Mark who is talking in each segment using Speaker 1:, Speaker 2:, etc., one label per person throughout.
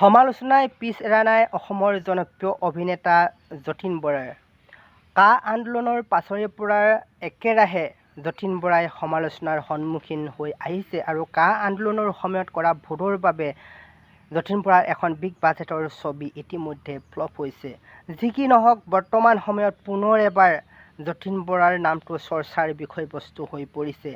Speaker 1: সমালোচনাই পিছ এৰা নাই অসমৰ জনপ্ৰিয় অভিনেতা যতীন বৰাৰ। কা আন্দোলনৰ পাছৰে পৰা একেৰাহে যতীন বৰাই সমালোচনাৰ সন্মুখীন হৈ আহিছে আৰু কা আন্দোলনৰ সময়ত কৰা ভুলৰ বাবে যতীন বৰাৰ এখন বিগ বাজেটৰ ছবি ইতিমধ্যে ফ্লপ হৈছে। যি কি নহওক, বৰ্তমান সময়ত পুনৰ এবাৰ যতীন বৰাৰ নামটো চৰ্চাৰ বিষয়বস্তু হৈ পৰিছে।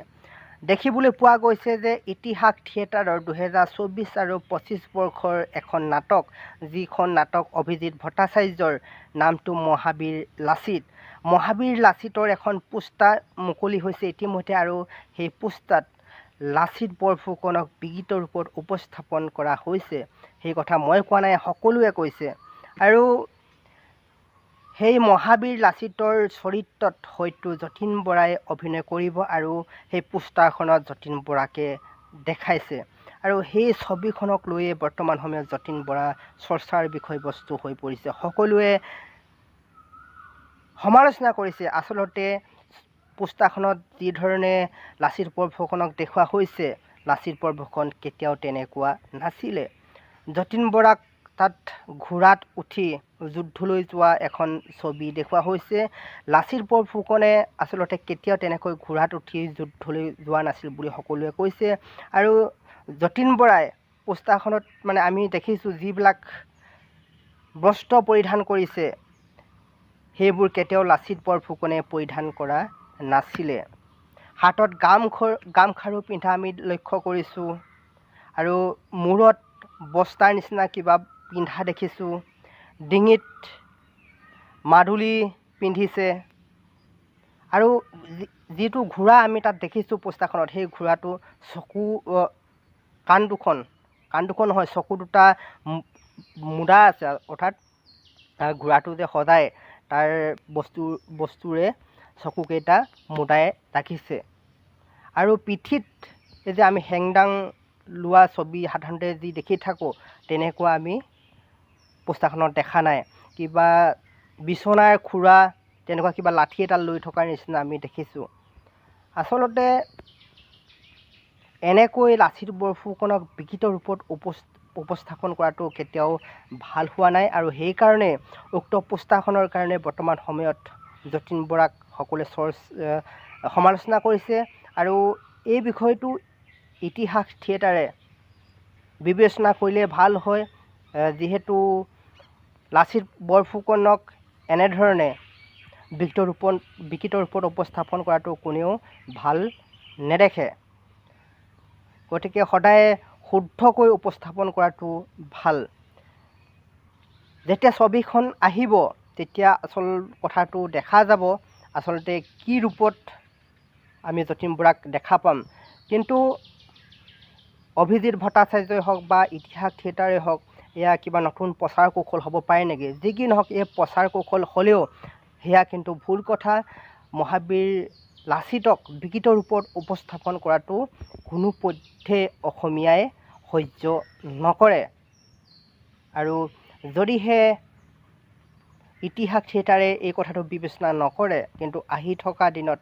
Speaker 1: দেখিবলৈ পোৱা গৈছে যে ইতিহাস থিয়েটাৰৰ 2024 আৰু 25 বৰ্ষৰ এখন নাটক, যিখন নাটক অভিজিত ভট্টাচাৰ্যৰ, নামটো মহাবীৰ লাচিত। মহাবীৰ লাচিতৰ এখন পোষ্টাৰ মুকলি হৈছে ইতিমধ্যে আৰু সেই পোষ্টাৰত লাচিত বৰফুকনক বিগিত ৰূপত উপস্থাপন কৰা হৈছে। সেই কথা মই কোৱা নাই, সকলোৱে কৈছে। আৰু সেই মহাবীৰ লাচিতৰ চৰিত্ৰত হয়তো যতীন বৰাই অভিনয় কৰিব আৰু সেই পোষ্টাৰখনত যতীন বৰাকে দেখাইছে। আৰু সেই ছবিখনক লৈয়ে বৰ্তমান সময়ত যতীন বৰা চৰ্চাৰ বিষয়বস্তু হৈ পৰিছে। সকলোৱে সমালোচনা কৰিছে। আচলতে পোষ্টাৰখনত যিধৰণে লাচিত বৰফুকনক দেখুওৱা হৈছে, লাচিত বৰফুকন কেতিয়াও তেনেকুৱা নাছিলে। যতীন বৰাক তাত ঘোঁৰাত উঠি যুদ্ধলৈ যোৱা এখন ছবি দেখুওৱা হৈছে। লাচিত বৰফুকনে আচলতে কেতিয়াও তেনেকৈ ঘোঁৰাত উঠি যুদ্ধলৈ যোৱা নাছিল বুলি সকলোৱে কৈছে। আৰু যতীন বৰাই পোষ্টাৰখনত আমি দেখিছোঁ যিবিলাক বস্ত্ৰ পৰিধান কৰিছে, সেইবোৰ কেতিয়াও লাচিত বৰফুকনে পৰিধান কৰা নাছিলে। হাতত গামখাৰু পিন্ধা আমি লক্ষ্য কৰিছোঁ আৰু মূৰত বস্তাৰ নিচিনা কিবা পিন্ধা দেখিছোঁ। ডিঙিত মাদুলি পিন্ধিছে আৰু যিটো ঘোঁৰা আমি তাত দেখিছোঁ পোষ্টাৰখনত, সেই ঘোঁৰাটো কাণ দুখন নহয়, চকু দুটা মুদা আছে। অৰ্থাৎ ঘোঁৰাটো যে সদায় তাৰ বস্তুৰে চকুকেইটা মুদাই ৰাখিছে। আৰু পিঠিত এই যে আমি হেংদাং লোৱা ছবি সাধাৰণতে যি দেখি থাকোঁ, তেনেকুৱা আমি পোষ্টাৰখনত দেখা নাই। কিবা বিচনাৰ খুৰা তেনেকুৱা কিবা লাঠি এডাল লৈ থকাৰ নিচিনা আমি দেখিছোঁ। আচলতে এনেকৈ লাচিত বৰফুকনক বিকৃত ৰূপত উপস্থাপন কৰাটো কেতিয়াও ভাল হোৱা নাই। আৰু সেইকাৰণে উক্ত পোষ্টাৰখনৰ কাৰণে বৰ্তমান সময়ত যতীন বৰাক সকলোৱে সমালোচনা কৰিছে। আৰু এই বিষয়টো ইতিহাস থিয়েটাৰে বিবেচনা কৰিলে ভাল হয়, যিহেতু লাচিত বৰফুকনক এনেধৰণে বিকৃত ৰূপত উপস্থাপন কৰাটো কোনেও ভাল নেদেখে। গতিকে সদায় শুদ্ধকৈ উপস্থাপন কৰাটো ভাল। যেতিয়া ছবিখন আহিব তেতিয়া আচল কথাটো দেখা যাব, আচলতে কি ৰূপত আমি যতীন বৰাক দেখা পাম। কিন্তু অভিজিত ভট্টাচাৰ্যই হওক বা ইতিহাস থিয়েটাৰেই হওক, এয়া কিবা নতুন প্ৰচাৰ কৌশল হ'ব পাৰে নেকি? যি কি নহওক, এই প্ৰচাৰ কৌশল হ'লেও সেয়া কিন্তু ভুল কথা। মহাবীৰ লাচিতক বিকৃত ৰূপত উপস্থাপন কৰাটো কোনোপধ্যে অসমীয়াই সহ্য নকৰে। আৰু যদিহে ইতিহাস থিয়েটাৰে এই কথাটো বিবেচনা নকৰে, কিন্তু আহি থকা দিনত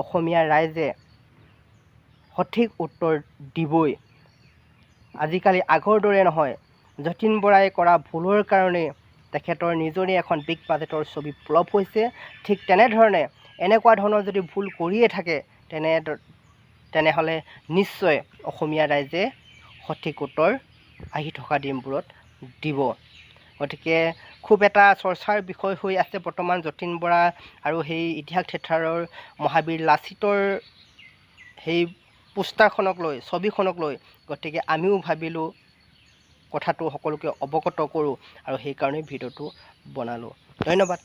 Speaker 1: অসমীয়া ৰাইজে সঠিক উত্তৰ দিবই। আজিকালি আগৰ দৰে নহয়। যতীন বৰাই কৰা ভুলৰ কাৰণে তেখেতৰ নিজৰে এখন বিগ বাজেটৰ ছবি ফ্লপ হৈছে। ঠিক তেনেধৰণে এনেকুৱা ধৰণৰ যদি ভুল কৰিয়ে থাকে, তেনেহ'লে নিশ্চয় অসমীয়া ৰাইজে সঠিক উত্তৰ আহি থকা দিনবোৰত দিব। গতিকে খুব এটা চৰ্চাৰ বিষয় হৈ আছে বৰ্তমান যতীন বৰা আৰু সেই ইতিহাস থিয়েটাৰৰ মহাবীৰ লাচিতৰ সেই পোষ্টাৰখনক লৈ, ছবিখনক লৈ। গতিকে আমিও ভাবিলোঁ কথাটো সকলোকে অৱগত কৰোঁ আৰু সেইকাৰণে ভিডিঅ'টো বনালোঁ। ধন্যবাদ।